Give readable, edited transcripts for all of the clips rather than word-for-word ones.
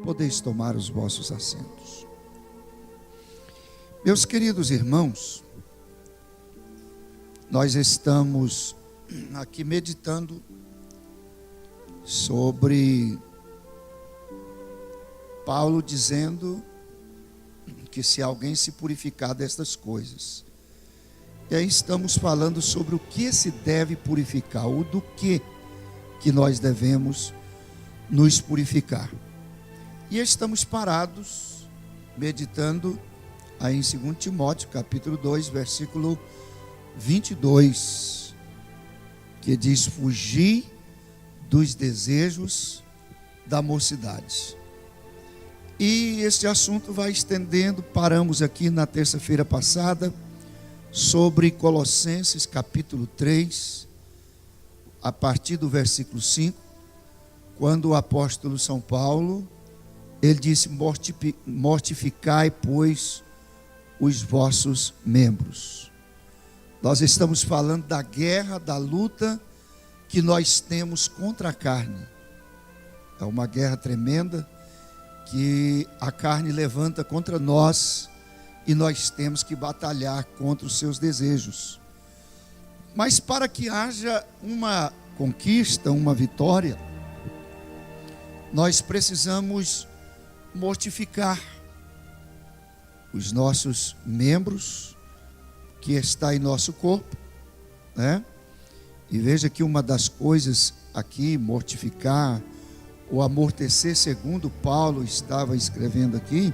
Podeis tomar os vossos assentos. Meus queridos irmãos, nós estamos aqui meditando sobre Paulo dizendo que se alguém se purificar destas coisas. E aí estamos falando sobre o que se deve purificar, ou do que nós devemos nos purificar. E estamos parados, meditando aí em 2 Timóteo, capítulo 2, versículo 22, que diz: fugir dos desejos da mocidade. E este assunto vai estendendo. Paramos aqui na terça-feira passada sobre Colossenses capítulo 3, a partir do versículo 5, quando o apóstolo São Paulo, ele disse: mortificai, pois, os vossos membros. Nós estamos falando da guerra, da luta que nós temos contra a carne. É uma guerra tremenda que a carne levanta contra nós e nós temos que batalhar contra os seus desejos. Mas para que haja uma conquista, uma vitória, nós precisamos mortificar os nossos membros que está em nosso corpo, né? E veja que uma das coisas aqui, mortificar ou amortecer, segundo Paulo estava escrevendo aqui,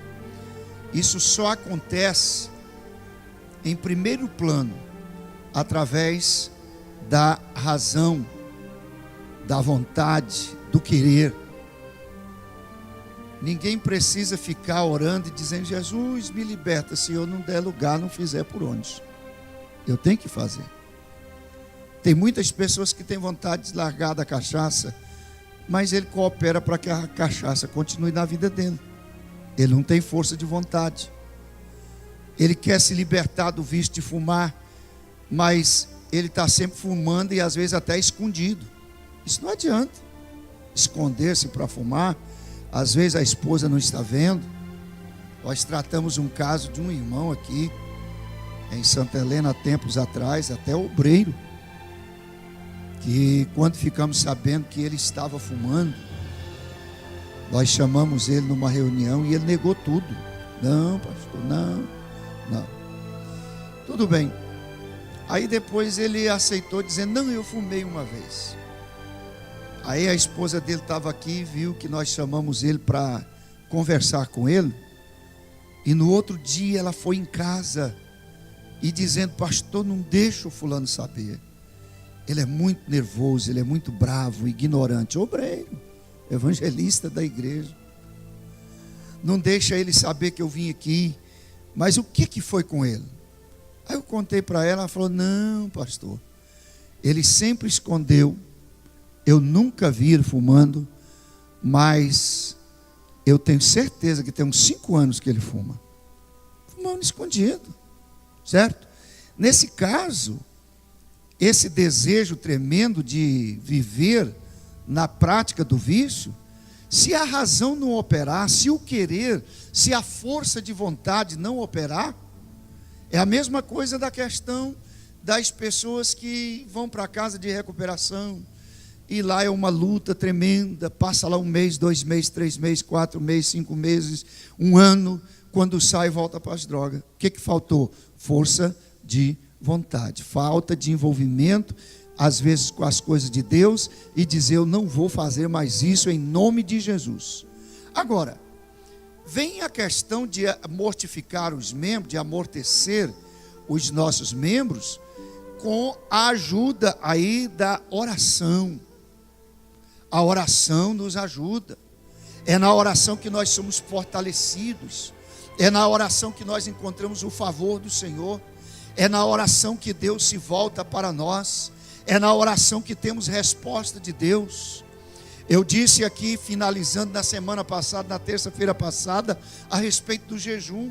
isso só acontece em primeiro plano através da razão, da vontade, do querer. Ninguém precisa ficar orando e dizendo: Jesus, me liberta. Se eu não der lugar, não fizer por onde. Eu tenho que fazer. Tem muitas pessoas que têm vontade de largar da cachaça, mas ele coopera para que a cachaça continue na vida dele. Ele não tem força de vontade. Ele quer se libertar do vício de fumar, mas ele está sempre fumando e às vezes até escondido. Isso não adianta. Esconder-se para fumar. Às vezes a esposa não está vendo. Nós tratamos um caso de um irmão aqui em Santa Helena, há tempos atrás, até obreiro, que quando ficamos sabendo que ele estava fumando, nós chamamos ele numa reunião e ele negou tudo. Não, pastor, não. Tudo bem. Aí depois ele aceitou, dizendo: não, eu fumei uma vez. Aí a esposa dele estava aqui, viu que nós chamamos ele para conversar com ele. E no outro dia ela foi em casa e dizendo: pastor, não deixa o fulano saber. Ele é muito nervoso, ele é muito bravo, ignorante, obreiro, evangelista da igreja. Não deixa ele saber que eu vim aqui. Mas o que foi com ele? Aí eu contei para ela, ela falou: não, pastor, ele sempre escondeu. Eu nunca vi ele fumando, mas eu tenho certeza que tem uns 5 anos que ele fuma. Fumando escondido, certo? Nesse caso, esse desejo tremendo de viver na prática do vício, se a razão não operar, se o querer, se a força de vontade não operar, é a mesma coisa da questão das pessoas que vão para a casa de recuperação. E lá é uma luta tremenda, passa lá 1 mês, 2 meses, 3 meses, 4 meses, 5 meses, 1 ano, quando sai volta para as drogas. O que faltou? Força de vontade, falta de envolvimento, às vezes com as coisas de Deus, e dizer: eu não vou fazer mais isso em nome de Jesus. Agora, vem a questão de mortificar os membros, de amortecer os nossos membros, com a ajuda aí da oração. A oração nos ajuda. É na oração que nós somos fortalecidos. É na oração que nós encontramos o favor do Senhor. É na oração que Deus se volta para nós. É na oração que temos resposta de Deus. Eu disse aqui, finalizando na semana passada, na terça-feira passada, a respeito do jejum.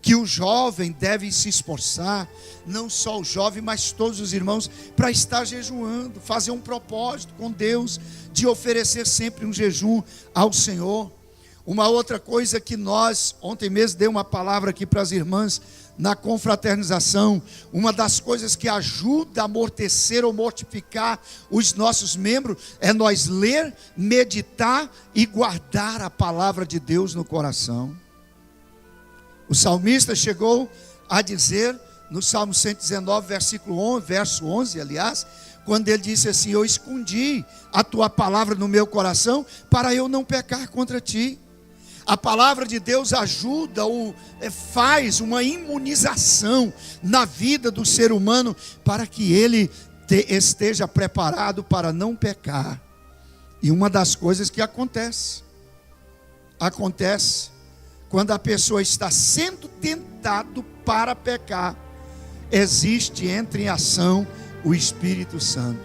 que o jovem deve se esforçar, não só o jovem, mas todos os irmãos, para estar jejuando, fazer um propósito com Deus, de oferecer sempre um jejum ao Senhor. Uma outra coisa que nós, ontem mesmo dei uma palavra aqui para as irmãs, na confraternização, uma das coisas que ajuda a amortecer ou mortificar os nossos membros, é nós ler, meditar e guardar a palavra de Deus no coração. O salmista chegou a dizer, no Salmo 119, verso 11, aliás, quando ele disse assim: eu escondi a tua palavra no meu coração, para eu não pecar contra ti. A palavra de Deus ajuda, faz uma imunização na vida do ser humano, para que ele esteja preparado para não pecar. E uma das coisas que acontece quando a pessoa está sendo tentado para pecar, entra em ação o Espírito Santo.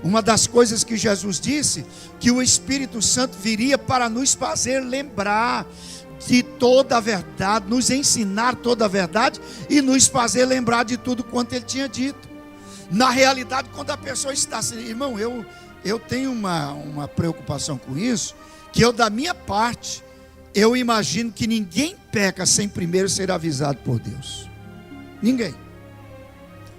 Uma das coisas que Jesus disse, que o Espírito Santo viria para nos fazer lembrar de toda a verdade, nos ensinar toda a verdade e nos fazer lembrar de tudo quanto ele tinha dito. Na realidade, quando a pessoa está assim, irmão, eu tenho uma preocupação com isso, que eu, da minha parte, eu imagino que ninguém peca sem primeiro ser avisado por Deus. Ninguém.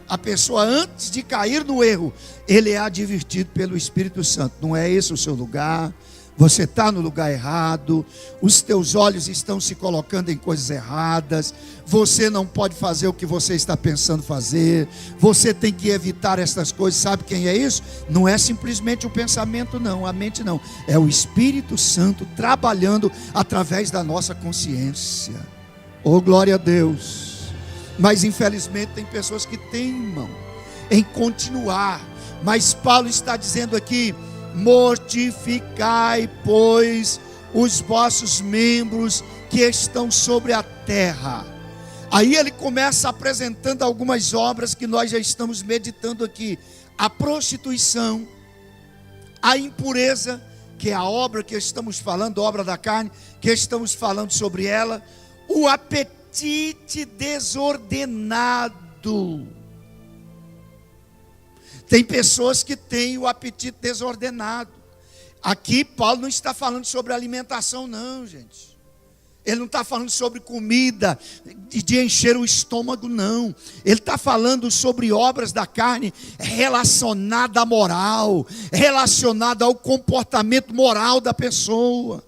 A pessoa, antes de cair no erro, ele é advertido pelo Espírito Santo. Não é esse o seu lugar, você está no lugar errado, os teus olhos estão se colocando em coisas erradas, você não pode fazer o que você está pensando fazer, você tem que evitar essas coisas. Sabe quem é isso? Não é simplesmente o pensamento não, a mente não, é o Espírito Santo trabalhando através da nossa consciência. Oh, glória a Deus! Mas infelizmente tem pessoas que teimam em continuar. Mas Paulo está dizendo aqui: mortificai, pois, os vossos membros que estão sobre a terra. Aí ele começa apresentando algumas obras que nós já estamos meditando aqui: a prostituição, a impureza, que é a obra que estamos falando, obra da carne, que estamos falando sobre ela, o apetite desordenado. Tem pessoas que têm o apetite desordenado. Aqui Paulo não está falando sobre alimentação não, gente. Ele não está falando sobre comida, de encher o estômago não. Ele está falando sobre obras da carne relacionada à moral, relacionada ao comportamento moral da pessoa.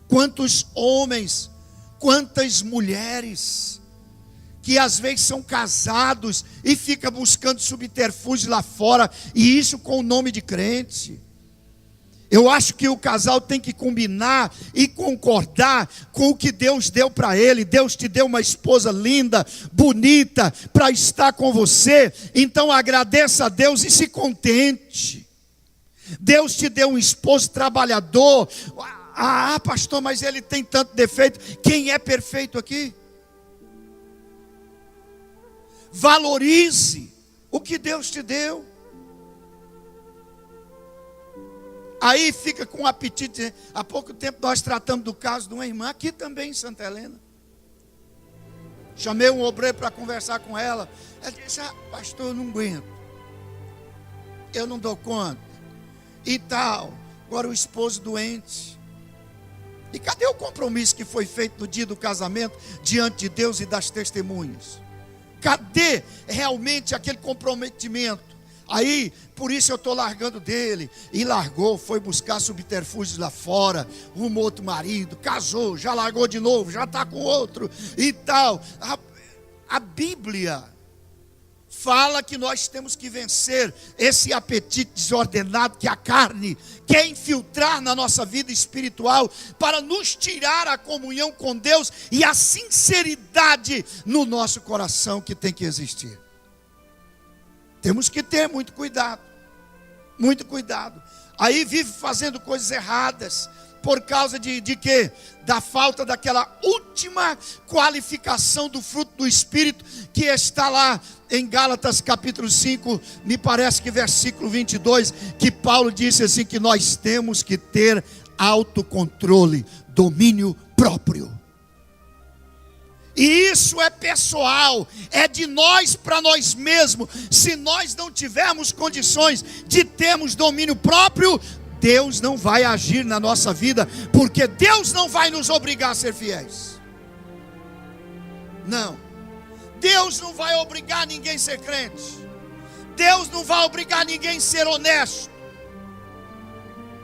Quantos homens, quantas mulheres, que às vezes são casados e ficam buscando subterfúgio lá fora, e isso com o nome de crente. Eu acho que o casal tem que combinar e concordar com o que Deus deu para ele. Deus te deu uma esposa linda, bonita, para estar com você, então agradeça a Deus e se contente. Deus te deu um esposo trabalhador. Ah, pastor, mas ele tem tanto defeito. Quem é perfeito aqui? Valorize o que Deus te deu. Aí fica com apetite. Há pouco tempo nós tratamos do caso de uma irmã aqui também em Santa Helena. Chamei um obreiro para conversar com ela. Ela disse: pastor, eu não aguento, eu não dou conta e tal. Agora o esposo doente. E cadê o compromisso que foi feito no dia do casamento, diante de Deus e das testemunhas? Cadê realmente aquele comprometimento? Aí, por isso eu estou largando dele. E largou, foi buscar subterfúgios lá fora, arrumou outro marido, casou, já largou de novo, já está com outro e tal. A Bíblia fala que nós temos que vencer esse apetite desordenado que a carne quer infiltrar na nossa vida espiritual, para nos tirar a comunhão com Deus e a sinceridade no nosso coração que tem que existir. Temos que ter muito cuidado, muito cuidado. Aí vive fazendo coisas erradas, por causa de quê? Da falta daquela última qualificação do fruto do Espírito, que está lá em Gálatas capítulo 5, me parece que versículo 22, que Paulo disse assim, que nós temos que ter autocontrole, domínio próprio. E isso é pessoal, é de nós para nós mesmos. Se nós não tivermos condições de termos domínio próprio, Deus não vai agir na nossa vida, porque Deus não vai nos obrigar a ser fiéis. Não. Deus não vai obrigar ninguém a ser crente. Deus não vai obrigar ninguém a ser honesto.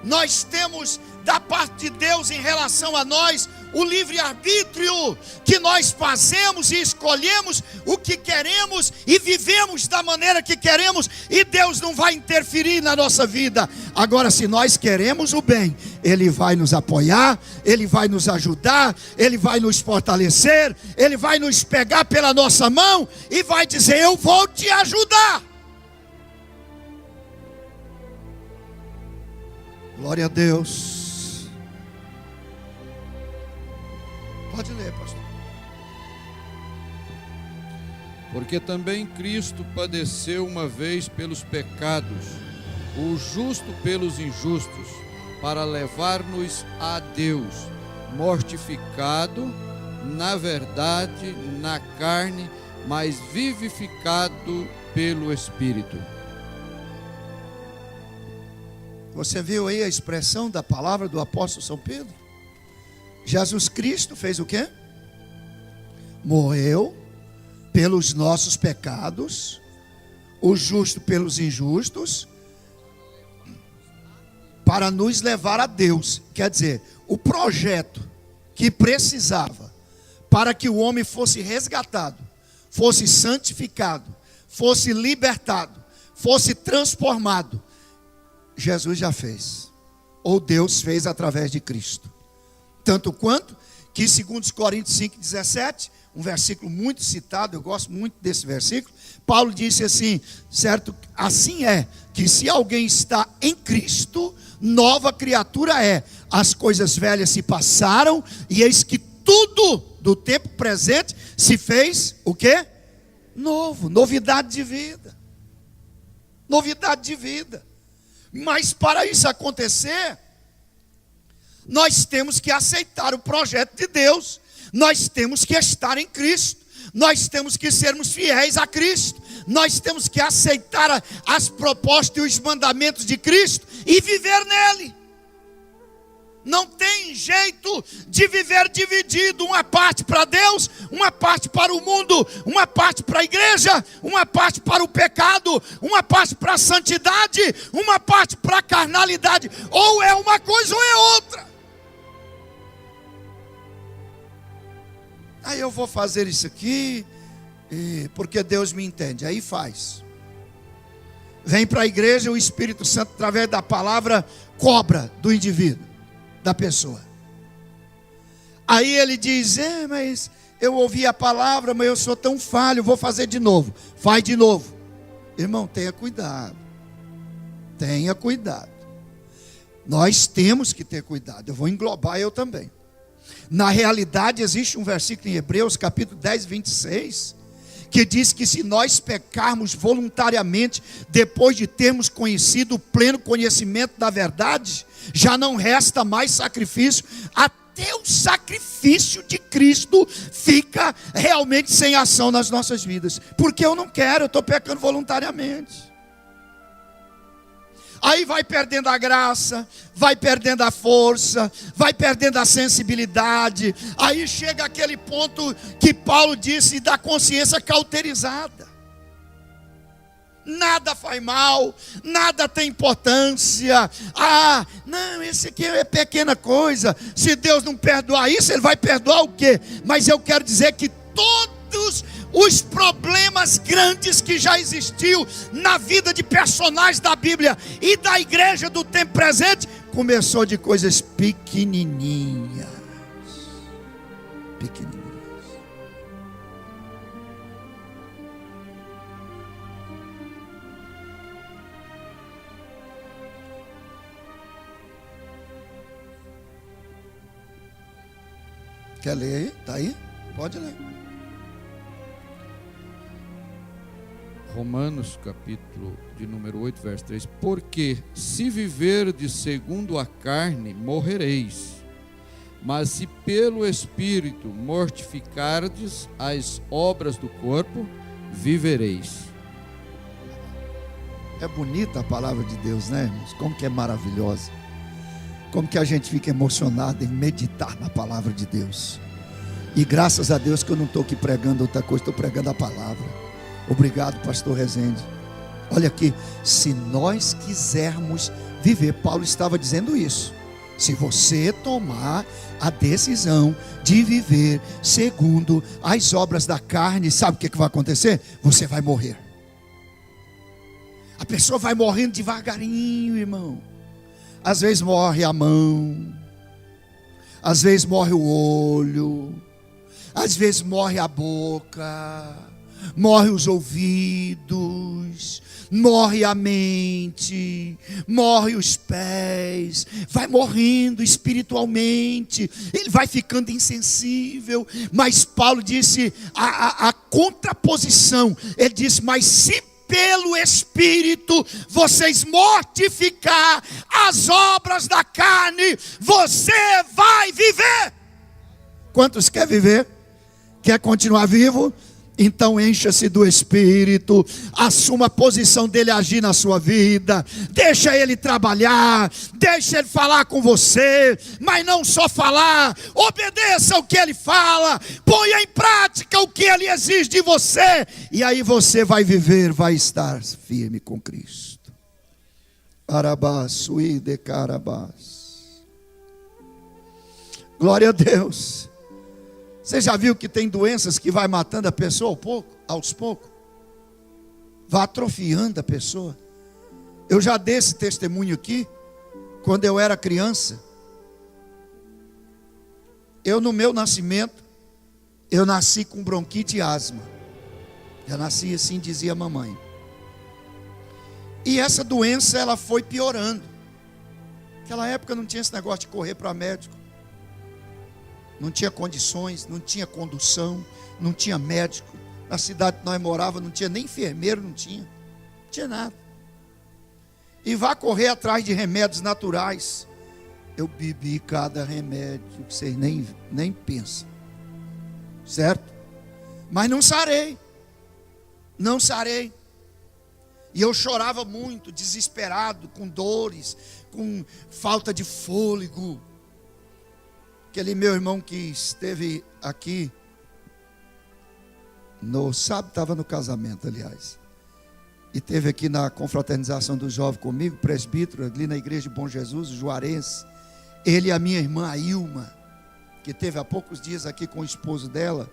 Nós temos da parte de Deus em relação a nós o livre-arbítrio, que nós fazemos e escolhemos o que queremos e vivemos da maneira que queremos, e Deus não vai interferir na nossa vida. Agora, se nós queremos o bem, Ele vai nos apoiar, Ele vai nos ajudar, Ele vai nos fortalecer, Ele vai nos pegar pela nossa mão e vai dizer: eu vou te ajudar. Glória a Deus. Pode ler, pastor. Porque também Cristo padeceu uma vez pelos pecados, o justo pelos injustos, para levar-nos a Deus, mortificado, na verdade, na carne, mas vivificado pelo Espírito. Você viu aí a expressão da palavra do apóstolo São Pedro? Jesus Cristo fez o quê? Morreu pelos nossos pecados, o justo pelos injustos, para nos levar a Deus. Quer dizer, o projeto que precisava para que o homem fosse resgatado, fosse santificado, fosse libertado, fosse transformado, Jesus já fez, ou Deus fez através de Cristo. Tanto quanto que, segundo Coríntios 5,17, um versículo muito citado, eu gosto muito desse versículo, Paulo disse assim, certo? Assim é, que se alguém está em Cristo, nova criatura é. As coisas velhas se passaram, e eis que tudo do tempo presente se fez, o quê? Novo, novidade de vida. Novidade de vida. Mas para isso acontecer, nós temos que aceitar o projeto de Deus, nós temos que estar em Cristo, nós temos que sermos fiéis a Cristo, nós temos que aceitar as propostas e os mandamentos de Cristo e viver nele. Não tem jeito de viver dividido, uma parte para Deus, uma parte para o mundo, uma parte para a igreja, uma parte para o pecado, uma parte para a santidade, uma parte para a carnalidade. Ou é uma coisa ou é outra. Aí eu vou fazer isso aqui, porque Deus me entende. Aí faz. Vem para a igreja, o Espírito Santo, através da palavra, cobra do indivíduo, da pessoa. Aí ele diz: mas eu ouvi a palavra, mas eu sou tão falho, vou fazer de novo. Faz de novo. Irmão, tenha cuidado. Tenha cuidado. Nós temos que ter cuidado. Eu vou englobar eu também. Na realidade, existe um versículo em Hebreus, capítulo 10, 26, que diz que se nós pecarmos voluntariamente, depois de termos conhecido o pleno conhecimento da verdade, já não resta mais sacrifício, até o sacrifício de Cristo fica realmente sem ação nas nossas vidas, porque eu não quero, eu estou pecando voluntariamente. Aí vai perdendo a graça, vai perdendo a força, vai perdendo a sensibilidade. Aí chega aquele ponto que Paulo disse, da consciência cauterizada. Nada faz mal, nada tem importância. Não, esse aqui é pequena coisa. Se Deus não perdoar isso, Ele vai perdoar o quê? Mas eu quero dizer que todos os problemas grandes que já existiu na vida de personagens da Bíblia e da igreja do tempo presente, começou de coisas pequenininhas. Pequenininhas. Quer ler aí? Está aí? Pode ler. Romanos, capítulo de número 8, verso 3. Porque se viverdes segundo a carne, morrereis. Mas se pelo Espírito mortificardes as obras do corpo, vivereis. É bonita a palavra de Deus, né, irmãos? Como que é maravilhosa. Como que a gente fica emocionado em meditar na palavra de Deus. E graças a Deus que eu não estou aqui pregando outra coisa, estou pregando a palavra. Obrigado, pastor Rezende. Olha aqui, se nós quisermos viver, Paulo estava dizendo isso. Se você tomar a decisão de viver segundo as obras da carne, sabe o que vai acontecer? Você vai morrer. A pessoa vai morrendo devagarinho, irmão. Às vezes morre a mão, às vezes morre o olho, às vezes morre a boca, morre os ouvidos, morre a mente, morre os pés, vai morrendo espiritualmente, ele vai ficando insensível. Mas Paulo disse a contraposição, ele disse: mas se pelo Espírito vocês mortificar as obras da carne, você vai viver. Quantos quer viver? Quer continuar vivo? Então encha-se do Espírito, assuma a posição dele agir na sua vida, deixa ele trabalhar, deixa ele falar com você, mas não só falar, obedeça o que ele fala, ponha em prática o que ele exige de você, e aí você vai viver, vai estar firme com Cristo. Arabás, suíde carabás. Glória a Deus. Você já viu que tem doenças que vai matando a pessoa aos poucos? Vai atrofiando a pessoa. Eu já dei esse testemunho aqui, quando eu era criança. Eu, no meu nascimento, eu nasci com bronquite e asma. Eu nasci assim, dizia a mamãe. E essa doença, ela foi piorando. Naquela época não tinha esse negócio de correr para médico. Não tinha condições, não tinha condução, não tinha médico. Na cidade que nós morávamos não tinha nem enfermeiro, não tinha nada. E vá correr atrás de remédios naturais. Eu bebi cada remédio que vocês nem pensam. Certo? Mas não sarei. Não sarei. E eu chorava muito, desesperado, com dores, com falta de fôlego. Aquele meu irmão que esteve aqui no sábado, estava no casamento, aliás, e esteve aqui na confraternização do jovem comigo, presbítero, ali na igreja de Bom Jesus, Juarez. Ele e a minha irmã, a Ilma, que teve há poucos dias aqui com o esposo dela,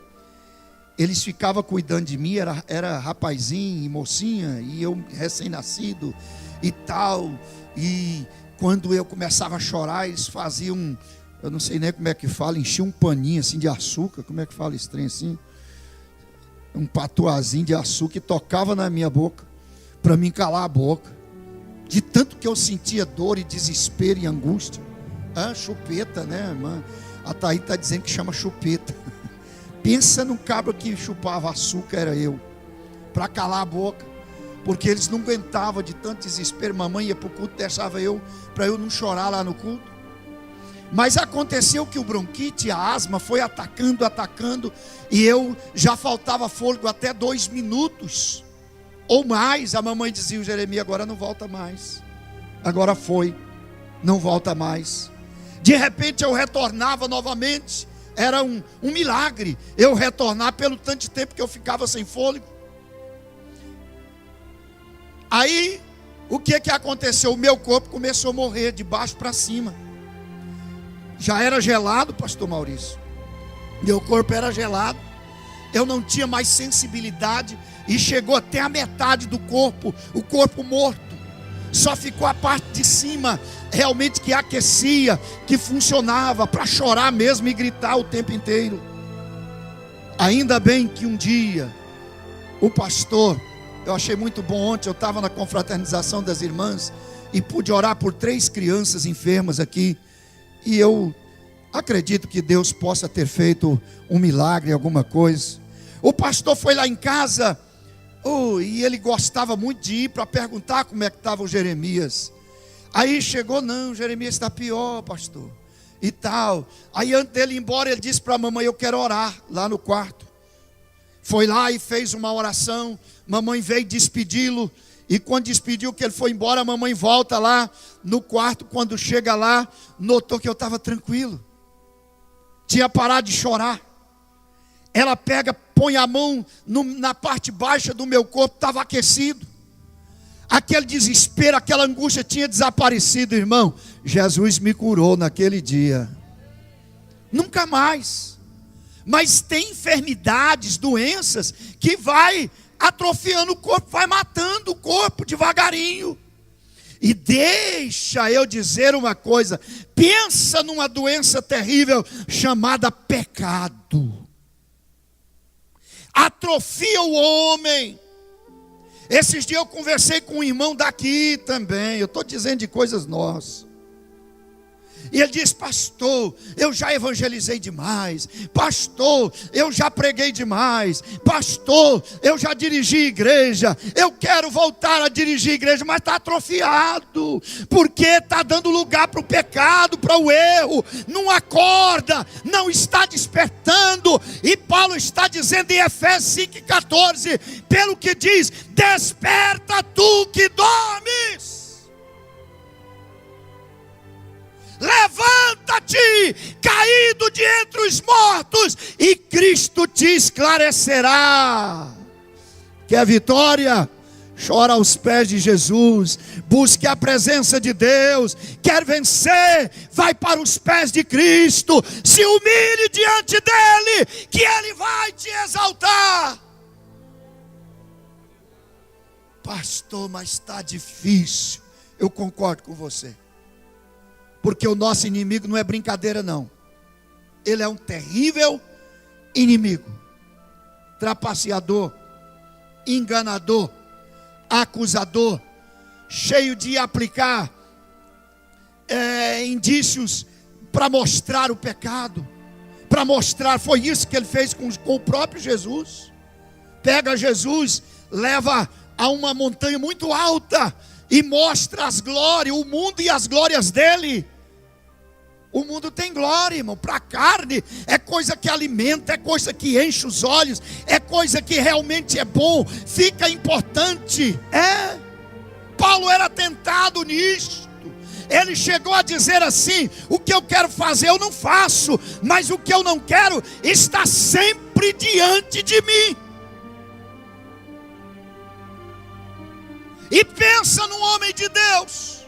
eles ficavam cuidando de mim, era rapazinho e mocinha, e eu recém-nascido e tal, e quando eu começava a chorar, eles faziam eu não sei nem como é que fala, enchia um paninho assim de açúcar, como é que fala esse trem assim? Um patuazinho de açúcar e tocava na minha boca, para me calar a boca, de tanto que eu sentia dor e desespero e angústia. Chupeta, né, irmã? A Thaí está dizendo que chama chupeta. Pensa num cabra que chupava açúcar, era eu, para calar a boca, porque eles não aguentavam de tanto desespero. Mamãe ia para o culto, deixava eu, para eu não chorar lá no culto. Mas aconteceu que o bronquite, a asma foi atacando, e eu já faltava fôlego até 2 minutos, ou mais. A mamãe dizia: o Jeremias agora não volta mais, agora foi, não volta mais. De repente eu retornava novamente, era um milagre, eu retornar pelo tanto de tempo que eu ficava sem fôlego. Aí, o que aconteceu? O meu corpo começou a morrer, de baixo para cima. Já era gelado, pastor Maurício. Meu corpo era gelado. Eu não tinha mais sensibilidade. E chegou até a metade do corpo. O corpo morto. Só ficou a parte de cima realmente que aquecia, que funcionava para chorar mesmo e gritar o tempo inteiro. Ainda bem que um dia o pastor, eu achei muito bom ontem, eu estava na confraternização das irmãs e pude orar por 3 crianças enfermas aqui. E eu acredito que Deus possa ter feito um milagre, alguma coisa. O pastor foi lá em casa, e ele gostava muito de ir para perguntar como é que estava o Jeremias. Aí chegou: não, o Jeremias está pior, pastor. e tal. Aí antes dele ir embora, ele disse para a mamãe: eu quero orar lá no quarto. Foi lá e fez uma oração. Mamãe veio despedi-lo. E quando despediu que ele foi embora, a mamãe volta lá no quarto. Quando chega lá, notou que eu estava tranquilo. Tinha parado de chorar. Ela pega, põe a mão na parte baixa do meu corpo, estava aquecido. Aquele desespero, aquela angústia tinha desaparecido, irmão. Jesus me curou naquele dia. Nunca mais. Mas tem enfermidades, doenças, que vai atrofiando o corpo, vai matando o corpo devagarinho. E deixa eu dizer uma coisa: pensa numa doença terrível chamada pecado. Atrofia o homem. Esses dias eu conversei com um irmão daqui também. Eu estou dizendo de coisas nossas. E ele disse: pastor, eu já evangelizei demais. Pastor, eu já preguei demais. Pastor, eu já dirigi igreja. Eu quero voltar a dirigir igreja, mas está atrofiado. Porque está dando lugar para o pecado, para o erro. Não acorda, não está despertando. E Paulo está dizendo em Efésios 5,14, pelo que diz: desperta tu que dormes. Levanta-te, caído de entre os mortos, e Cristo te esclarecerá. Quer vitória? Chora aos pés de Jesus, busque a presença de Deus. Quer vencer? Vai para os pés de Cristo, se humilhe diante dele, que ele vai te exaltar. Pastor, mas está difícil. Eu concordo com você. Porque o nosso inimigo não é brincadeira não. Ele é um terrível inimigo. Trapaceador, enganador, acusador, cheio de aplicar indícios para mostrar o pecado. Para mostrar, foi isso que ele fez com o próprio Jesus. Pega Jesus, leva a uma montanha muito alta e mostra as glórias, o mundo e as glórias dele. O mundo tem glória, irmão. Para a carne é coisa que alimenta, é coisa que enche os olhos, é coisa que realmente é bom, fica importante. Paulo era tentado nisto. Ele chegou a dizer assim: o que eu quero fazer eu não faço, mas o que eu não quero está sempre diante de mim. E pensa num homem de Deus,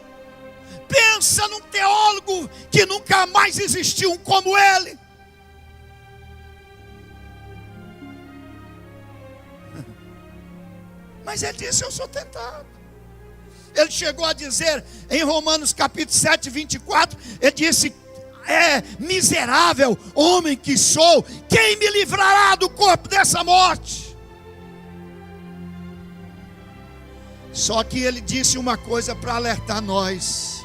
pensa num teólogo que nunca mais existiu um como ele. Mas ele disse: eu sou tentado. Ele chegou a dizer em Romanos capítulo 7, 24, ele disse: miserável homem que sou, quem me livrará do corpo dessa morte? Só que ele disse uma coisa para alertar nós.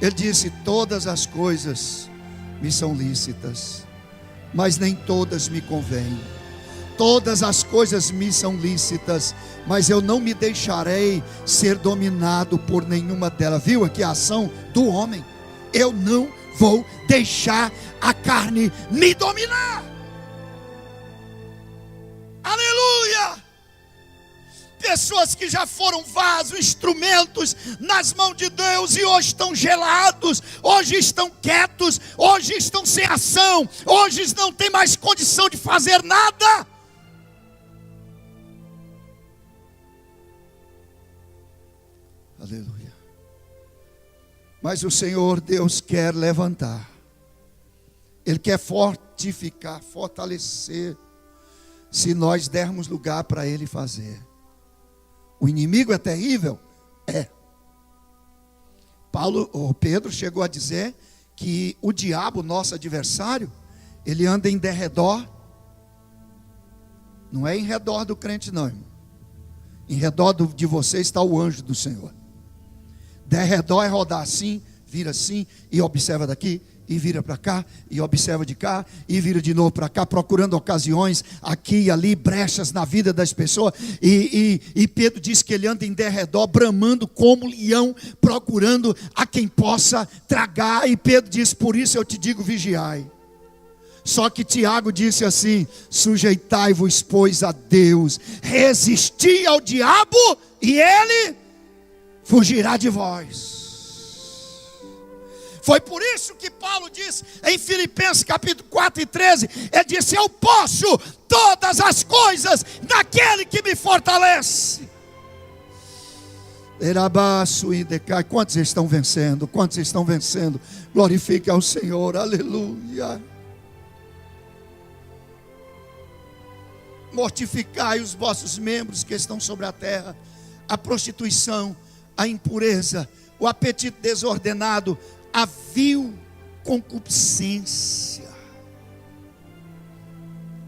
Ele disse: todas as coisas me são lícitas, mas nem todas me convêm. Todas as coisas me são lícitas, mas eu não me deixarei ser dominado por nenhuma delas. Viu aqui a ação do homem? Eu não vou deixar a carne me dominar. Aleluia! Pessoas que já foram vasos, instrumentos nas mãos de Deus e hoje estão gelados, hoje estão quietos, hoje estão sem ação, hoje não tem mais condição de fazer nada. Aleluia. Mas o Senhor Deus quer levantar, Ele quer fortificar, fortalecer, se nós dermos lugar para Ele fazer. O inimigo é terrível? É. Pedro chegou a dizer que o diabo, nosso adversário, ele anda em derredor. Não é em redor do crente não, irmão. Em redor de você está o anjo do Senhor. Derredor é rodar assim, vira assim e observa daqui e vira para cá, e observa de cá, e vira de novo para cá, procurando ocasiões aqui e ali, brechas na vida das pessoas. E Pedro diz que ele anda em derredor, bramando como leão, procurando a quem possa tragar. E Pedro diz: por isso eu te digo, vigiai. Só que Tiago disse assim: sujeitai-vos, pois, a Deus, resisti ao diabo, e ele fugirá de vós. Foi por isso que Paulo diz em Filipenses capítulo 4 e 13, ele disse: eu posso todas as coisas naquele que me fortalece. Erabaço e decai. Quantos estão vencendo? Quantos estão vencendo? Glorifique ao Senhor, aleluia. Mortificai os vossos membros que estão sobre a terra: a prostituição, a impureza, o apetite desordenado, a vil concupiscência.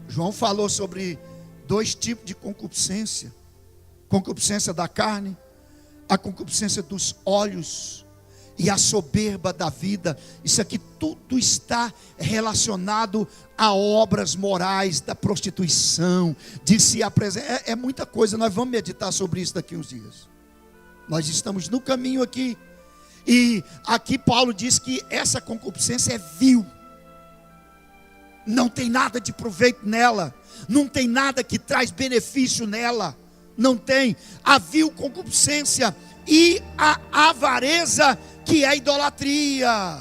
João falou sobre 2 tipos de concupiscência: concupiscência da carne, a concupiscência dos olhos e a soberba da vida. Isso aqui tudo está relacionado a obras morais da prostituição, de se apresentar. É muita coisa, nós vamos meditar sobre isso daqui uns dias. Nós estamos no caminho aqui. E aqui Paulo diz que essa concupiscência é vil. Não tem nada de proveito nela. Não tem nada que traz benefício nela. Não tem. A vil concupiscência e a avareza, que é a idolatria.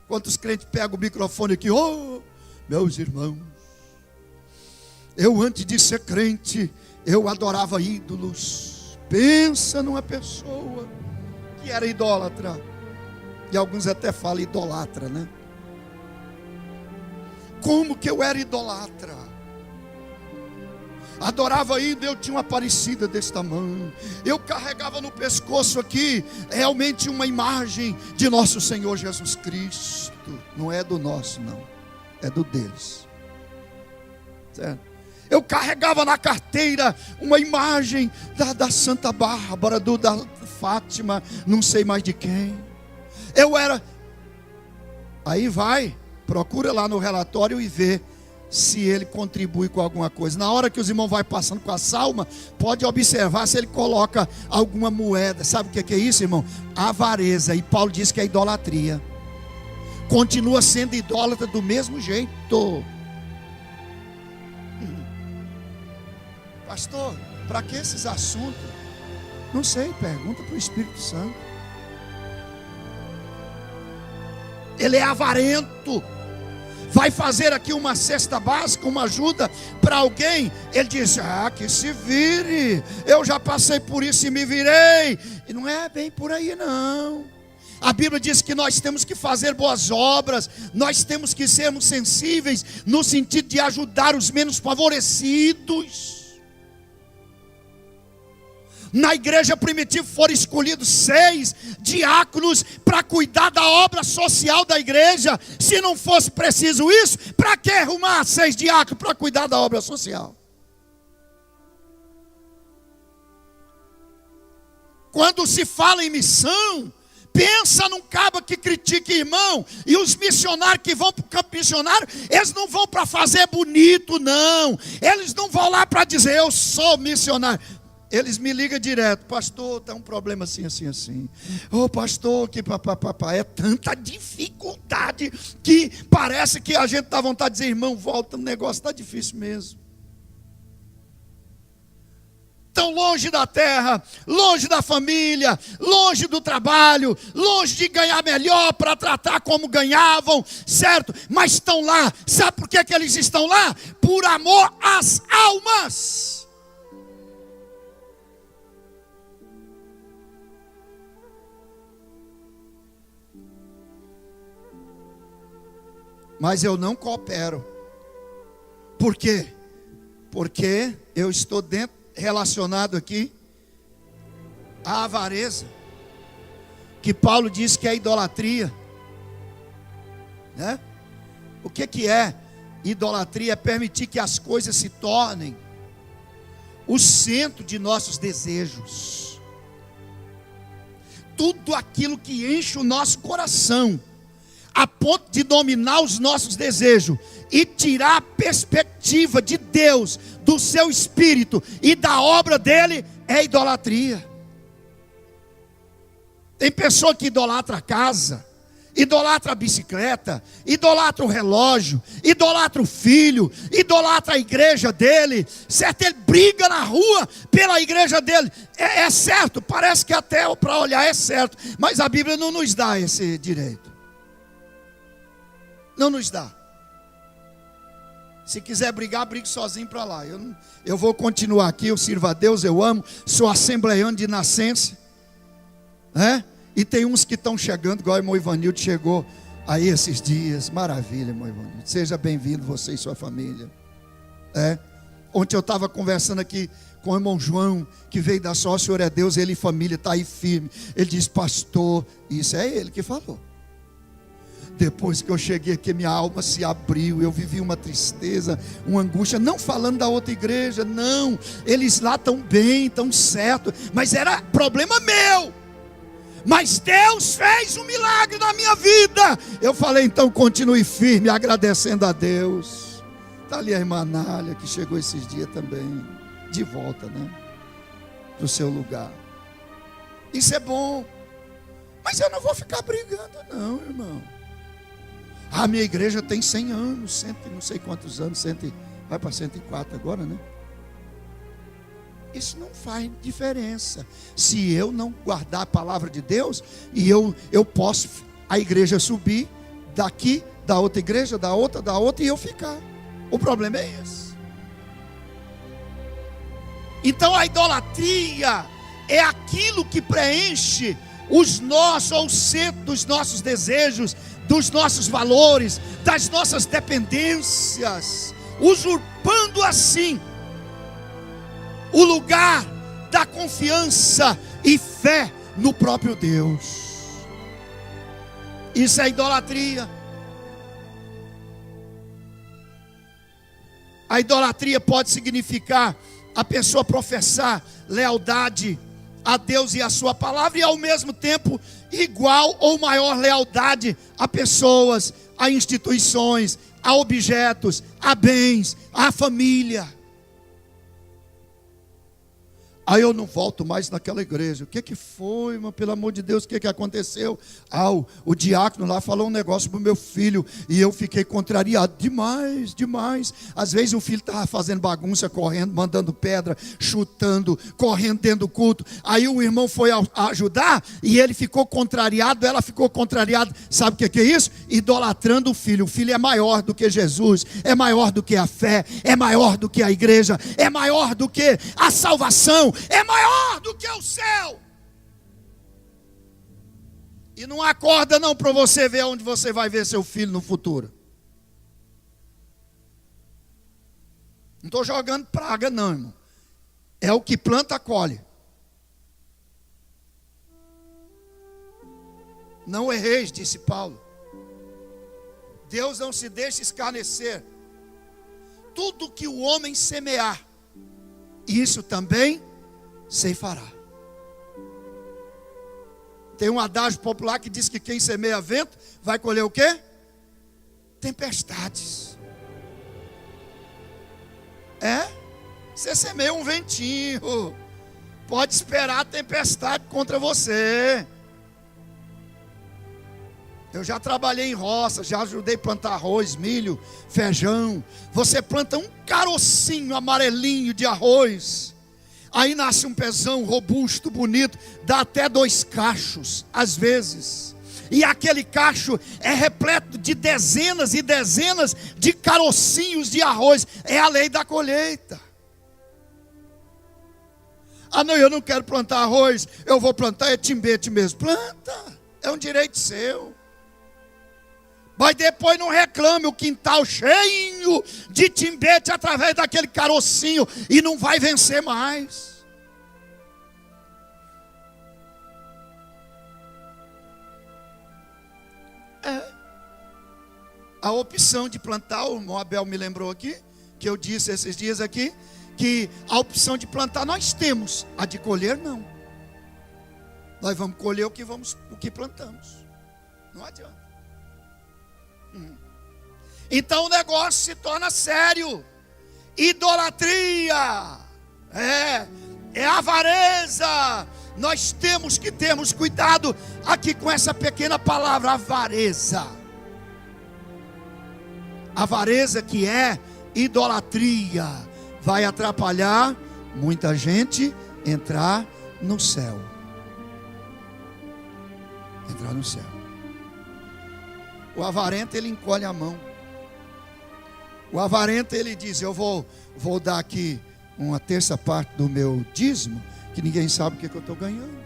Quantos crentes pegam o microfone aqui? Oh, meus irmãos, eu antes de ser crente, eu adorava ídolos. Pensa numa pessoa que era idólatra. E alguns até falam idolatra, né? Como que eu era idolatra? Adorava ídolo, eu tinha uma parecida desse tamanho. Eu carregava no pescoço aqui realmente uma imagem de nosso Senhor Jesus Cristo. Não é do nosso, não. É do deles. Certo? Eu carregava na carteira uma imagem da Santa Bárbara, da Fátima, não sei mais de quem. Eu era. Aí vai, procura lá no relatório e vê se ele contribui com alguma coisa. Na hora que os irmãos vão passando com a salma, pode observar se ele coloca alguma moeda. Sabe o que é isso, irmão? Avareza. E Paulo diz que é idolatria. Continua sendo idólatra do mesmo jeito. Pastor, para que esses assuntos? Não sei, pergunta para o Espírito Santo. Ele é avarento. Vai fazer aqui uma cesta básica, uma ajuda para alguém. Ele diz: que se vire. Eu já passei por isso e me virei. E não é bem por aí, não. A Bíblia diz que nós temos que fazer boas obras. Nós temos que sermos sensíveis no sentido de ajudar os menos favorecidos. Na igreja primitiva foram escolhidos 6 diáconos para cuidar da obra social da igreja. Se não fosse preciso isso, para que arrumar 6 diáconos para cuidar da obra social? Quando se fala em missão, pensa num cabo que critica irmão. E os missionários que vão para o campo missionário, eles não vão para fazer bonito, não. Eles não vão lá para dizer: eu sou missionário. Eles me ligam direto: pastor, está um problema assim, assim, assim. Ô pastor, que papapá. É tanta dificuldade que parece que a gente dá vontade de dizer: irmão, volta, o negócio está difícil mesmo. Tão longe da terra, longe da família, longe do trabalho, longe de ganhar melhor para tratar como ganhavam, certo? Mas estão lá. Sabe por que eles estão lá? Por amor às almas. Mas eu não coopero. Por quê? Porque eu estou relacionado aqui à avareza, que Paulo diz que é idolatria, né? O que é idolatria? É permitir que as coisas se tornem o centro de nossos desejos. tudo aquilo que enche o nosso coração, a ponto de dominar os nossos desejos e tirar a perspectiva de Deus, do seu espírito e da obra dele, é idolatria. Tem pessoa que idolatra a casa, idolatra a bicicleta, idolatra o relógio, idolatra o filho, idolatra a igreja dele, certo? Ele briga na rua pela igreja dele, é certo, parece que até para olhar é certo, mas a Bíblia não nos dá esse direito, não nos dá. Se quiser brigar, brigue sozinho para lá. Eu vou continuar aqui, eu sirvo a Deus, eu amo, sou assembleiano de nascença, e tem uns que estão chegando, igual o irmão Ivanildo chegou aí esses dias. Maravilha, irmão Ivanildo, seja bem-vindo você e sua família. Ontem eu estava conversando aqui com o irmão João, que veio da Só, o Senhor é Deus, ele e família, está aí firme. Ele disse: pastor, isso é ele que falou. Depois que eu cheguei aqui, minha alma se abriu, eu vivi uma tristeza, uma angústia, não falando da outra igreja, não, eles lá estão bem, estão certo, mas era problema meu, mas Deus fez um milagre na minha vida. Eu falei: então continue firme, agradecendo a Deus. Está ali a irmã Nália, que chegou esses dias também, de volta, para o seu lugar. Isso é bom, mas eu não vou ficar brigando não, irmão. A minha igreja tem 100 anos, 100, não sei quantos anos, vai para 104 agora, Isso não faz diferença. Se eu não guardar a palavra de Deus, e eu posso, a igreja subir daqui, da outra igreja, da outra, e eu ficar. O problema é esse. Então a idolatria é aquilo que preenche os nossos, ou o centro dos nossos desejos, dos nossos valores, das nossas dependências, usurpando assim o lugar da confiança e fé no próprio Deus. Isso é idolatria. A idolatria pode significar a pessoa professar lealdade a Deus e a sua palavra, e ao mesmo tempo igual ou maior lealdade a pessoas, a instituições, a objetos, a bens, a família. Aí eu não volto mais naquela igreja. O que foi, irmão? Pelo amor de Deus, o que aconteceu? O diácono lá falou um negócio para o meu filho, e eu fiquei contrariado demais. Às vezes o filho estava fazendo bagunça, correndo, mandando pedra, chutando, correndo dentro do culto. Aí o irmão foi ajudar, e ele ficou contrariado, ela ficou contrariada. Sabe o que é isso? Idolatrando o filho. O filho é maior do que Jesus, é maior do que a fé, é maior do que a igreja, é maior do que a salvação, é maior do que o céu. E não acorda não para você ver onde você vai ver seu filho no futuro. Não estou jogando praga não, irmão. É o que planta, colhe. Não erreis, disse Paulo. Deus não se deixa escarnecer. Tudo que o homem semear, isso também ceifará. Tem um adágio popular que diz que quem semeia vento vai colher o quê? Tempestades. Você semeia um ventinho, pode esperar a tempestade contra você. Eu já trabalhei em roça, já ajudei a plantar arroz, milho, feijão. Você planta um carocinho amarelinho de arroz, aí nasce um pezão robusto, bonito, dá até 2 cachos, às vezes. E aquele cacho é repleto de dezenas e dezenas de carocinhos de arroz. É a lei da colheita. Não, eu não quero plantar arroz, eu vou plantar timbete mesmo. Planta, é um direito seu. Mas depois não reclame, o quintal cheio de timbete através daquele carocinho, e não vai vencer mais. A opção de plantar, o irmão Abel me lembrou aqui, que eu disse esses dias aqui, que a opção de plantar nós temos, a de colher não. nós vamos colher o que plantamos. Não adianta. Então o negócio se torna sério. Idolatria, é avareza. Nós temos que termos cuidado aqui com essa pequena palavra, avareza. Avareza, que é idolatria, vai atrapalhar muita gente entrar no céu. Entrar no céu. O avarento, ele encolhe a mão. O avarento, ele diz: eu vou dar aqui uma terça parte do meu dízimo, que ninguém sabe o que eu estou ganhando.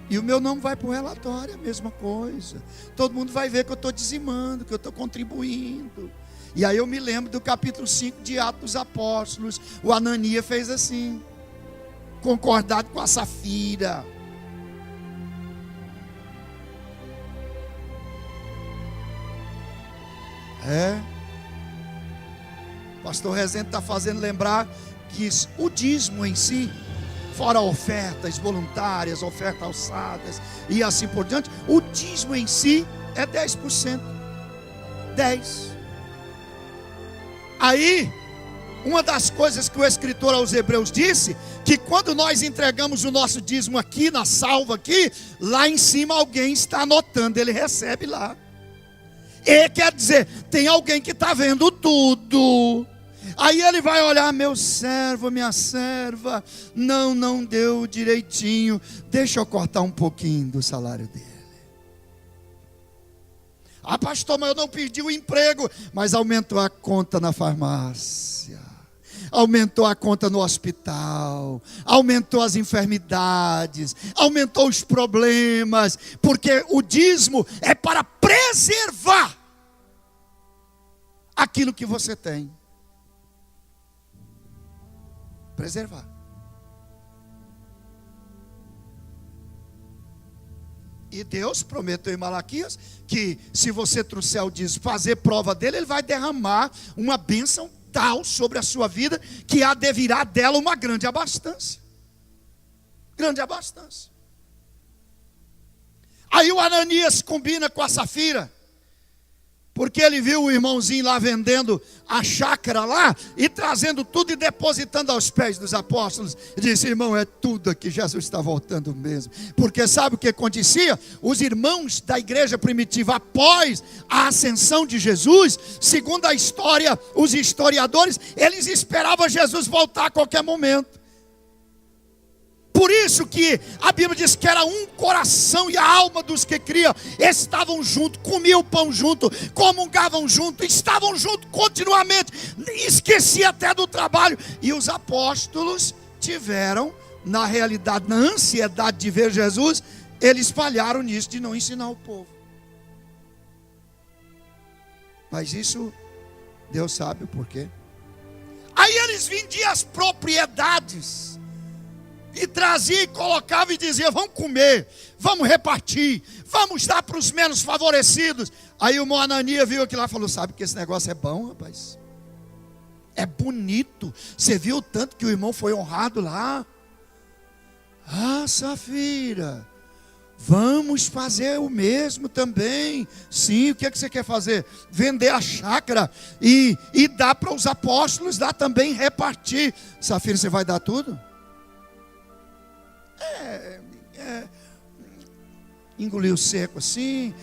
E o meu nome vai para o relatório, a mesma coisa. Todo mundo vai ver que eu estou dizimando, que eu estou contribuindo. E aí eu me lembro do capítulo 5 de Atos dos Apóstolos. O Ananias fez assim, concordado com a Safira. O pastor Rezende está fazendo lembrar que o dízimo em si, fora ofertas voluntárias, ofertas alçadas e assim por diante, o dízimo em si é 10%. 10%. Aí, uma das coisas que o escritor aos Hebreus disse, que quando nós entregamos o nosso dízimo aqui, na salva aqui, lá em cima alguém está anotando, ele recebe lá. E quer dizer, tem alguém que está vendo tudo. Aí ele vai olhar: meu servo, minha serva, não deu direitinho, deixa eu cortar um pouquinho do salário dele. Ah, pastor, mas eu não perdi o emprego, mas aumentou a conta na farmácia, aumentou a conta no hospital, aumentou as enfermidades, aumentou os problemas, porque o dízimo é para preservar aquilo que você tem. Preservar. E Deus prometeu em Malaquias que se você trouxer o dízimo, fazer prova dele, ele vai derramar uma bênção tal sobre a sua vida, que há de virar dela uma grande abastança. Grande abastança. Aí o Ananias combina com a Safira, porque ele viu o irmãozinho lá vendendo a chácara lá, e trazendo tudo e depositando aos pés dos apóstolos. E disse: irmão, é tudo aqui, Jesus está voltando mesmo. Porque sabe o que acontecia? Os irmãos da igreja primitiva, após a ascensão de Jesus, segundo a história, os historiadores, eles esperavam Jesus voltar a qualquer momento. Por isso que a Bíblia diz que era um coração, e a alma dos que criam estavam juntos, comiam o pão junto, comungavam junto, estavam juntos continuamente, esquecia até do trabalho. E os apóstolos tiveram, na realidade, na ansiedade de ver Jesus, eles falharam nisso de não ensinar o povo. Mas isso, Deus sabe o porquê. Aí eles vendiam as propriedades, e trazia e colocava e dizia: vamos comer, vamos repartir, vamos dar para os menos favorecidos. Aí o Ananias viu aquilo lá e falou: sabe que esse negócio é bom, rapaz? É bonito. Você viu o tanto que o irmão foi honrado lá? Ah, Safira, vamos fazer o mesmo também. Sim, o que é que você quer fazer? Vender a chácara e dar para os apóstolos, dar também, repartir. Safira, você vai dar tudo? Engoliu seco assim,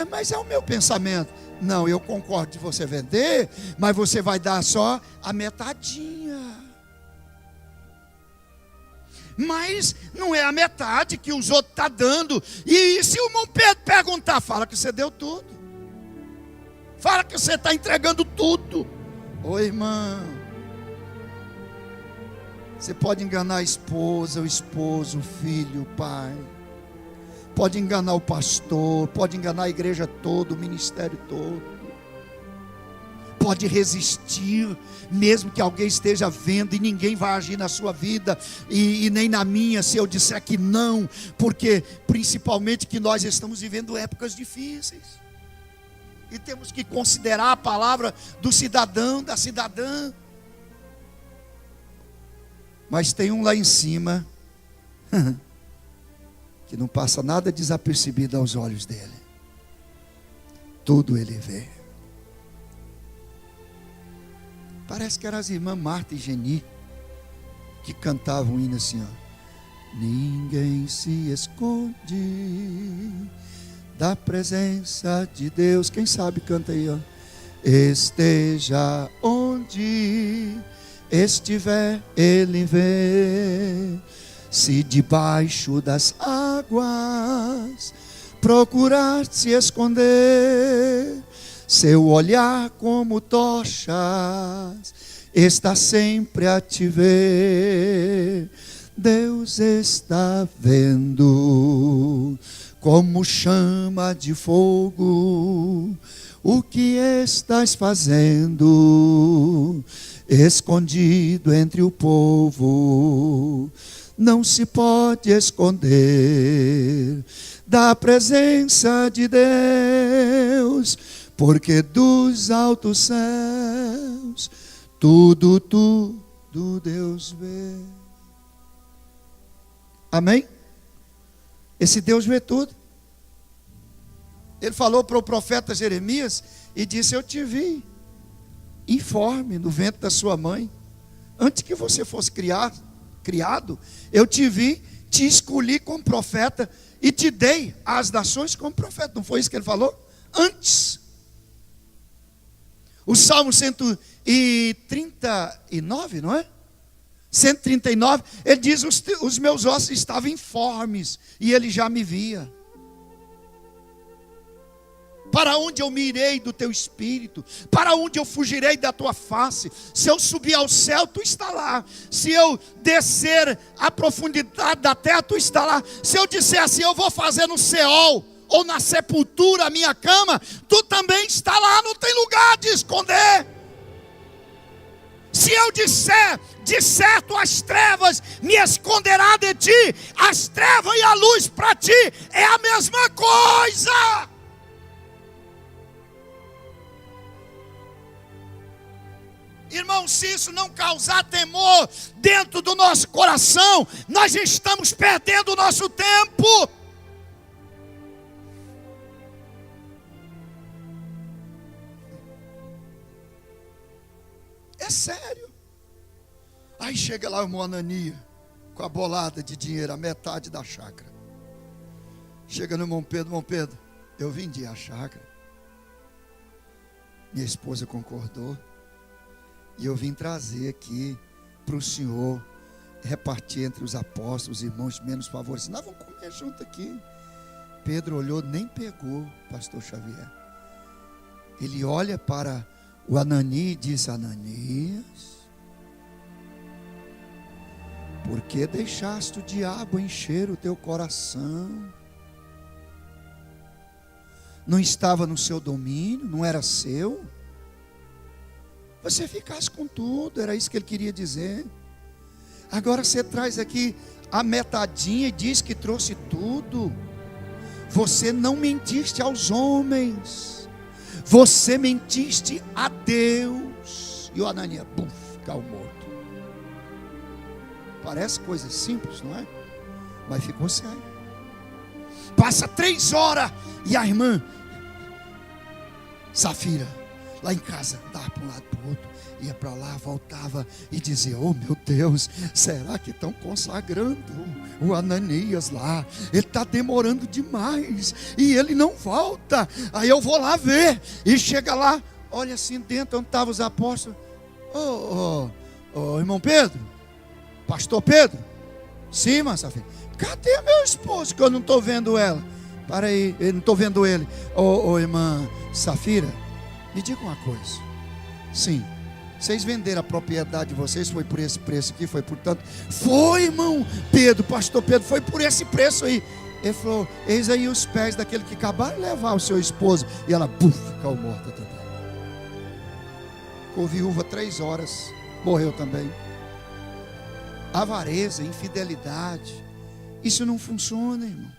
mas é o meu pensamento. Não, eu concordo de você vender, mas você vai dar só a metadinha. Mas não é a metade que os outros estão dando. E se o irmão Pedro perguntar, fala que você deu tudo, fala que você está entregando tudo. Ô irmão, você pode enganar a esposa, o esposo, o filho, o pai. Pode enganar o pastor, pode enganar a igreja toda, o ministério todo. Pode resistir, mesmo que alguém esteja vendo, e ninguém vai agir na sua vida, e nem na minha, se eu disser que não. Porque principalmente que nós estamos vivendo épocas difíceis, e temos que considerar a palavra do cidadão, da cidadã. Mas tem um lá em cima que não passa nada desapercebido aos olhos dele. Tudo ele vê. Parece que eram as irmãs Marta e Geni que cantavam um hino assim, ó. Ninguém se esconde da presença de Deus. Quem sabe canta aí, ó. Esteja onde estiver, ele vê. Se debaixo das águas procurar se esconder, seu olhar como tochas está sempre a te ver. Deus está vendo como chama de fogo o que estás fazendo, escondido entre o povo. Não se pode esconder da presença de Deus, porque dos altos céus tudo Deus vê. Amém? Esse Deus vê tudo. Ele falou para o profeta Jeremias e disse: eu te vi informe no ventre da sua mãe, antes que você fosse criado, eu te vi, te escolhi como profeta e te dei às nações como profeta. Não foi isso que ele falou? Antes. O Salmo 139, não é? 139, ele diz: os meus ossos estavam informes e ele já me via. Para onde eu me irei do teu espírito? Para onde eu fugirei da tua face? Se eu subir ao céu, tu está lá. Se eu descer à profundidade da terra, tu está lá. Se eu disser assim: eu vou fazer no Seol ou na sepultura a minha cama, tu também está lá. Não tem lugar de esconder. Se eu disser, de certo as trevas me esconderá de ti, as trevas e a luz para ti é a mesma coisa. Irmão, se isso não causar temor dentro do nosso coração, nós estamos perdendo o nosso tempo. É sério. Aí chega lá o Anania com a bolada de dinheiro, a metade da chácara. Chega no irmão Pedro, eu vendi a chácara. Minha esposa concordou. E eu vim trazer aqui para o senhor repartir entre os apóstolos, os irmãos menos favorecidos. Nós vamos comer junto aqui. Pedro olhou, nem pegou, pastor Xavier. Ele olha para o Ananias e diz: Ananias, por que deixaste o diabo encher o teu coração? Não estava no seu domínio, não era seu? Você ficasse com tudo, era isso que ele queria dizer. Agora você traz aqui a metadinha e diz que trouxe tudo. Você não mentiste aos homens, você mentiste a Deus. E o Ananias, caiu morto. Parece coisa simples, não é? Mas ficou sério. Passa 3 horas e a irmã Safira lá em casa, dava para um lado para o outro, ia para lá, voltava e dizia: oh meu Deus, será que estão consagrando o Ananias lá? Ele está demorando demais e ele não volta. Aí eu vou lá ver, e chega lá, olha assim dentro onde estavam os apóstolos. Irmão Pedro, pastor Pedro, sim, irmã Safira, cadê meu esposo que eu não estou vendo ela? Para aí, eu não estou vendo ele. Irmã Safira, me diga uma coisa. Sim, vocês venderam a propriedade de vocês, foi por esse preço aqui, foi por tanto. Foi, irmão Pedro, pastor Pedro, foi por esse preço aí. Ele falou: eis aí os pés daquele que acabaram de levar o seu esposo. E ela, caiu morta também. Ficou viúva 3 horas, morreu também. Avareza, infidelidade, isso não funciona, irmão.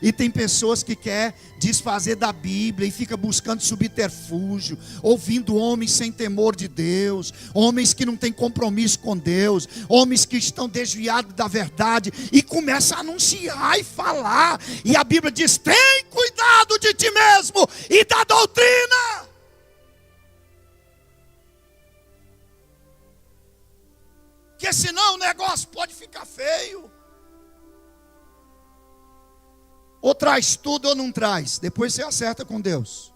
E tem pessoas que querem desfazer da Bíblia e fica buscando subterfúgio, ouvindo homens sem temor de Deus, homens que não têm compromisso com Deus, homens que estão desviados da verdade, e começa a anunciar e falar. E a Bíblia diz: tem cuidado de ti mesmo e da doutrina. Porque senão o negócio pode ficar feio. Ou traz tudo ou não traz. Depois você acerta com Deus.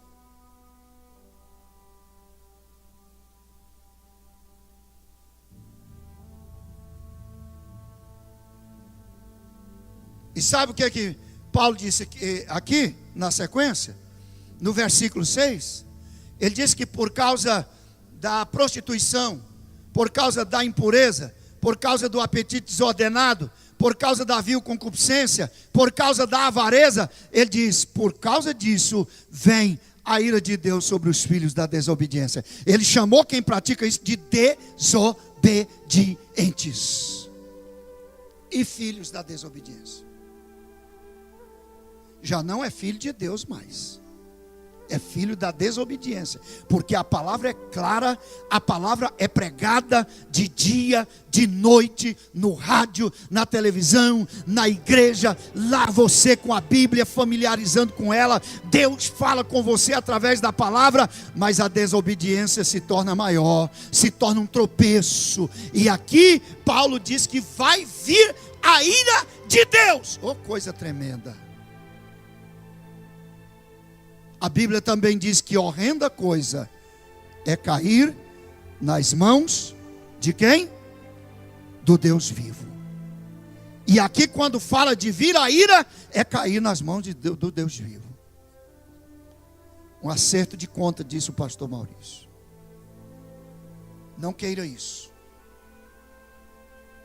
E sabe o que é que Paulo disse aqui na sequência? No versículo 6. Ele disse que por causa da prostituição, por causa da impureza, por causa do apetite desordenado, por causa da vil concupiscência, por causa da avareza, ele diz: por causa disso vem a ira de Deus sobre os filhos da desobediência. Ele chamou quem pratica isso de desobedientes e filhos da desobediência. Já não é filho de Deus mais, é filho da desobediência, porque a palavra é clara, a palavra é pregada de dia, de noite, no rádio, na televisão, na igreja, lá você com a Bíblia, familiarizando com ela. Deus fala com você através da palavra, mas a desobediência se torna maior, se torna um tropeço. E aqui Paulo diz que vai vir a ira de Deus. Oh, coisa tremenda! A Bíblia também diz que horrenda coisa é cair nas mãos de quem? Do Deus vivo. E aqui quando fala de vir a ira, é cair nas mãos do Deus vivo. Um acerto de conta, disse o pastor Maurício. Não queira isso.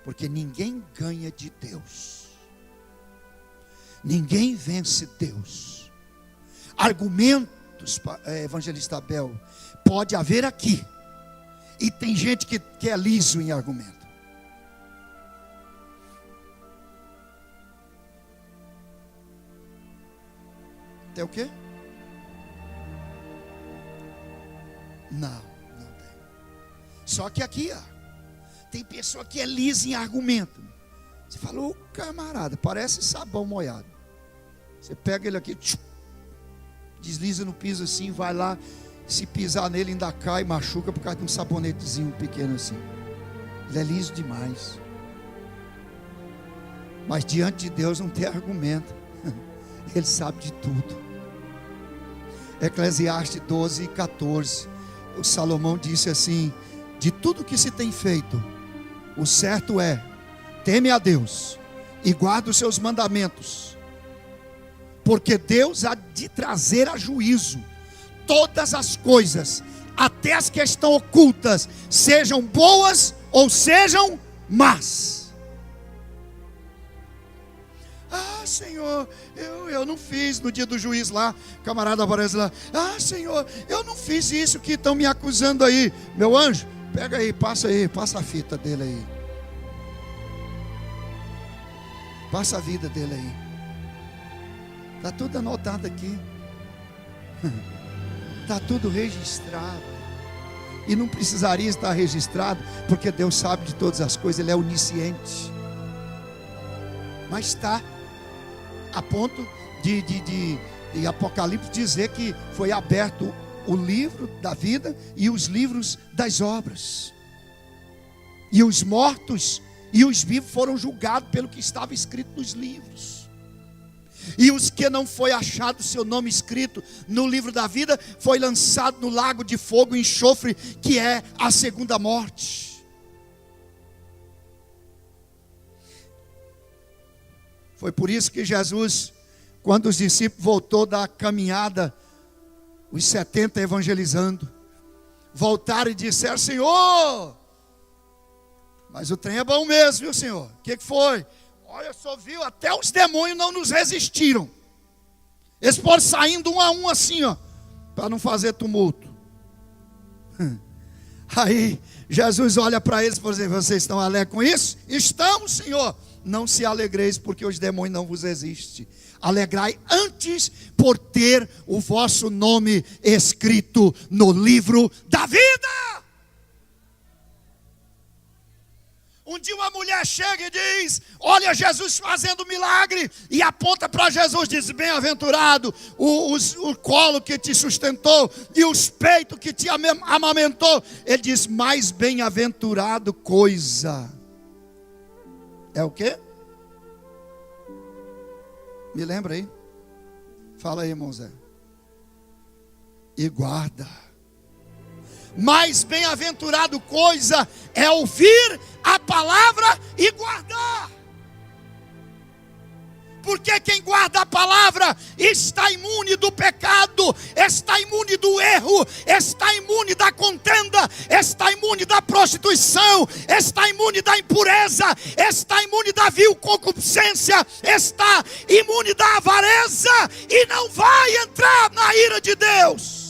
Porque ninguém ganha de Deus. Ninguém vence Deus. Argumentos, evangelista Abel, pode haver aqui. E tem gente que é liso em argumento. Tem o quê? Não tem. Só que aqui, ó, tem pessoa que é lisa em argumento. Você falou, camarada, parece sabão molhado. Você pega ele aqui, desliza no piso assim, vai lá, se pisar nele ainda cai, machuca por causa de um sabonetezinho pequeno assim. Ele é liso demais. Mas diante de Deus não tem argumento. Ele sabe de tudo. Eclesiastes 12:14. O Salomão disse assim: de tudo que se tem feito, o certo é: teme a Deus e guarda os seus mandamentos, porque Deus há de trazer a juízo todas as coisas, até as que estão ocultas, sejam boas ou sejam más. Ah, Senhor, eu não fiz no dia do juiz lá. Camarada aparece lá: ah, Senhor, eu não fiz isso que estão me acusando aí. Meu anjo, pega aí, passa a fita dele aí. Passa a vida dele aí. Está tudo anotado aqui. Está tudo registrado. E não precisaria estar registrado, porque Deus sabe de todas as coisas. Ele é onisciente. Mas está a ponto de Apocalipse dizer que foi aberto o livro da vida e os livros das obras. E os mortos e os vivos foram julgados pelo que estava escrito nos livros. E os que não foi achado seu nome escrito no livro da vida, foi lançado no lago de fogo e enxofre, que é a segunda morte. Foi por isso que Jesus, quando os discípulos voltou da caminhada, os 70 evangelizando, voltaram e disseram: Senhor, mas o trem é bom mesmo, viu, Senhor? O que foi? Olha, só viu, até os demônios não nos resistiram. Eles foram saindo um a um assim, ó, para não fazer tumulto. Aí Jesus olha para eles e fala assim: vocês estão alegres com isso? Estamos, Senhor. não se alegreis porque os demônios não vos existem. Alegrai antes por ter o vosso nome escrito no livro da vida. Um dia uma mulher chega e diz: olha Jesus fazendo milagre, e aponta para Jesus, diz: bem-aventurado o colo que te sustentou e os peitos que te amamentou. Ele diz: mais bem-aventurado coisa é o quê? Me lembra aí? Fala aí, irmão Zé. E guarda. Mais bem-aventurado coisa é ouvir a palavra e guardar. Porque quem guarda a palavra está imune do pecado, está imune do erro, está imune da contenda, está imune da prostituição, está imune da impureza, está imune da vil concupiscência, está imune da avareza e não vai entrar na ira de Deus.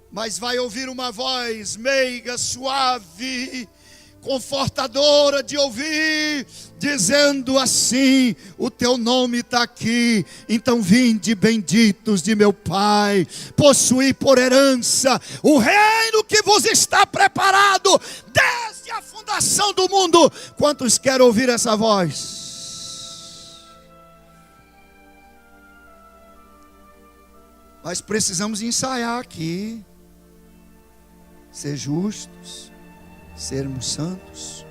Mas vai ouvir uma voz meiga, suave, confortadora de ouvir, dizendo assim: o teu nome está aqui, então vinde benditos de meu Pai, possuí por herança o reino que vos está preparado desde a fundação do mundo. Quantos querem ouvir essa voz? Mas precisamos ensaiar aqui, ser justos, sermos santos,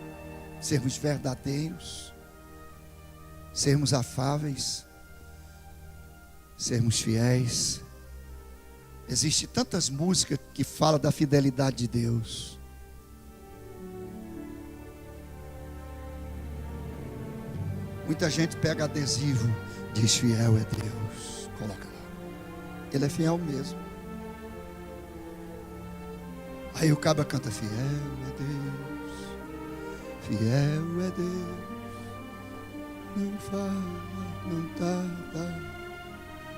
sermos verdadeiros, sermos afáveis, sermos fiéis. Existem tantas músicas que falam da fidelidade de Deus. Muita gente pega adesivo, diz: fiel é Deus, coloca lá. Ele é fiel mesmo. Aí o cabra canta: fiel é Deus, fiel é Deus, não fala, não tarda.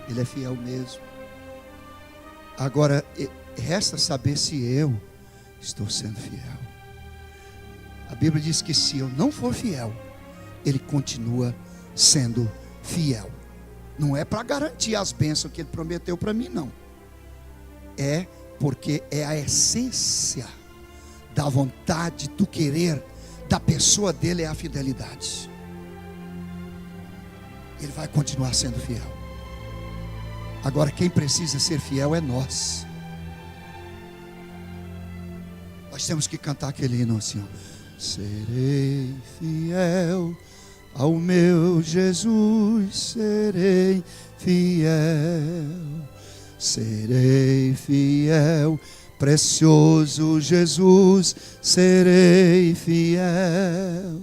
Ele é fiel mesmo. Agora, resta saber se eu estou sendo fiel. A Bíblia diz que se eu não for fiel, Ele continua sendo fiel. Não é para garantir as bênçãos que Ele prometeu para mim, não. É porque é a essência da vontade, do querer da pessoa dele, é a fidelidade. Ele vai continuar sendo fiel. Agora quem precisa ser fiel é nós. Nós temos que cantar aquele hino assim, ó: serei fiel ao meu Jesus, serei fiel. Serei fiel, precioso Jesus, serei fiel.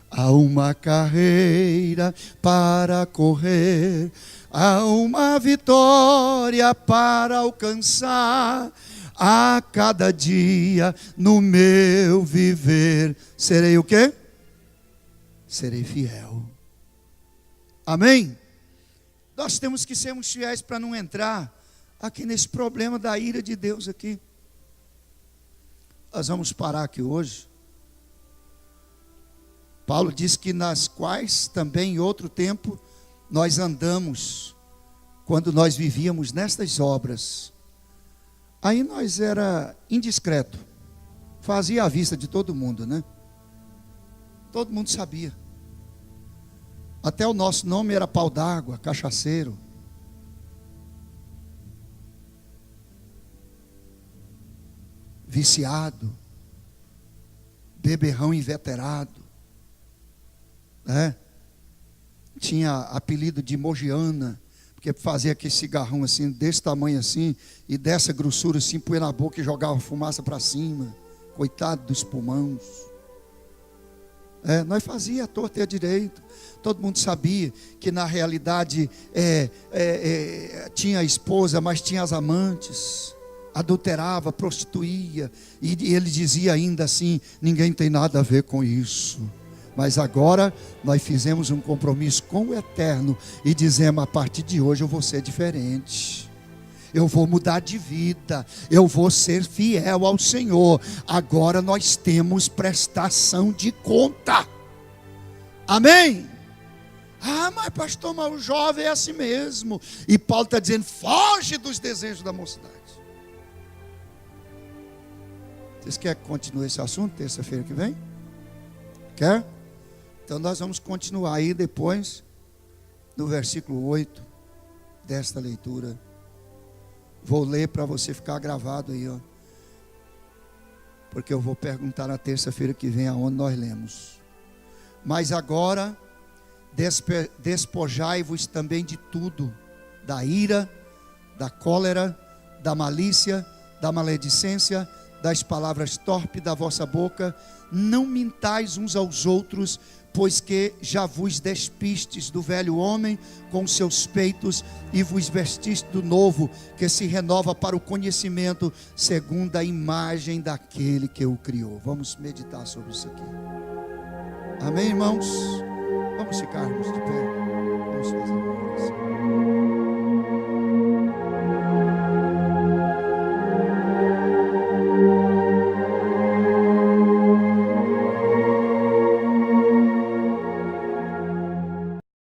Há uma carreira para correr, há uma vitória para alcançar. A cada dia no meu viver, serei o quê? Serei fiel. Amém? Nós temos que sermos fiéis para não entrar aqui nesse problema da ira de Deus aqui. Nós vamos parar aqui hoje. Paulo diz que nas quais também em outro tempo nós andamos, quando nós vivíamos nestas obras. Aí nós era indiscreto, fazia à vista de todo mundo, né? Todo mundo sabia. Até o nosso nome era pau d'água, cachaceiro. Viciado, beberrão inveterado, né? Tinha apelido de Mogiana, porque fazia aquele cigarrão assim, desse tamanho assim, e dessa grossura assim, põe na boca e jogava fumaça para cima. Coitado dos pulmões. Nós fazia a torta e a direito. Todo mundo sabia que na realidade tinha a esposa, mas tinha as amantes. Adulterava, prostituía. E ele dizia ainda assim: ninguém tem nada a ver com isso. Mas agora nós fizemos um compromisso com o Eterno e dizemos: a partir de hoje eu vou ser diferente. eu vou mudar de vida, eu vou ser fiel ao Senhor. Agora nós temos prestação de conta. Amém? Ah, mas pastor, mas o jovem é assim mesmo. E Paulo está dizendo, foge dos desejos da mocidade. Vocês querem que continue esse assunto terça-feira que vem? Quer? Então nós vamos continuar aí depois, no versículo 8 desta leitura. Vou ler para você ficar gravado aí, ó. Porque eu vou perguntar na terça-feira que vem aonde nós lemos. Mas agora, despojai-vos também de tudo, da ira, da cólera, da malícia, da maledicência, das palavras torpes da vossa boca. Não mintais uns aos outros, pois que já vos despistes do velho homem com seus peitos e vos vestiste do novo, que se renova para o conhecimento segundo a imagem daquele que o criou. Vamos meditar sobre isso aqui. Amém, irmãos? Vamos ficarmos de pé. Vamos fazer uma oração.